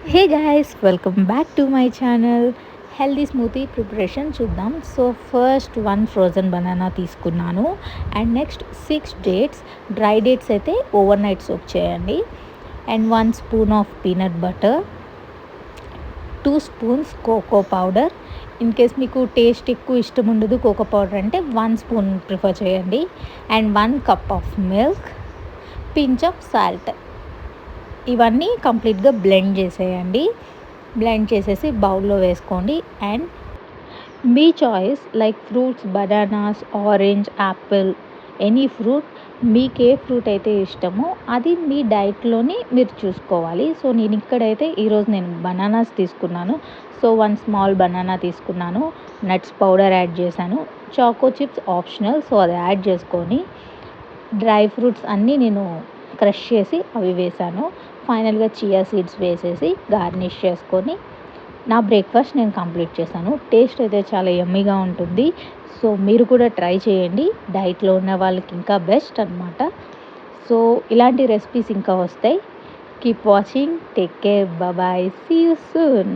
Hey guys, welcome back to my channel. Healthy smoothie preparation చూద్దాం. So first 1 frozen banana తీసుకున్నాను and next 6 dates. Dry dates అయితే overnight soak చేయండి. And 1 spoon of peanut butter, 2 spoons cocoa powder. In case మీకు taste ఎక్కువ ఇష్టం ఉండదు cocoa powder అంటే 1 spoon prefer చేయండి. And 1 cup of milk, pinch of salt. ఇవన్నీ కంప్లీట్గా బ్లెండ్ చేసేయండి. బ్లెండ్ చేసేసి బౌల్లో వేసుకోండి. And me choice like fruits, bananas, orange, Apple, any fruit. మీకు ఏ ఫ్రూట్ అయితే ఇష్టమో అది మీ డైట్లోని మీరు చూసుకోవాలి. సో నేను ఇక్కడైతే ఈరోజు నేను బనానాస్ తీసుకున్నాను. సో 1 స్మాల్ బనానా తీసుకున్నాను. నట్స్ పౌడర్ యాడ్ చేశాను. చాకో చిప్స్ ఆప్షనల్, సో అది యాడ్ చేసుకొని డ్రై ఫ్రూట్స్ అన్నీ నేను క్రష్ చేసి అవి వేశాను. ఫైనల్గా చియా సీడ్స్ వేసేసి గార్నిష్ చేసుకొని నా బ్రేక్ఫాస్ట్ నేను కంప్లీట్ చేశాను. టేస్ట్ అయితే చాలా యమ్మీగా ఉంటుంది. సో మీరు కూడా ట్రై చేయండి. డైట్లో ఉన్న వాళ్ళకి ఇంకా బెస్ట్ అనమాట. సో ఇలాంటి రెసిపీస్ ఇంకా వస్తాయి. Keep watching. Take care. Bye. See you soon.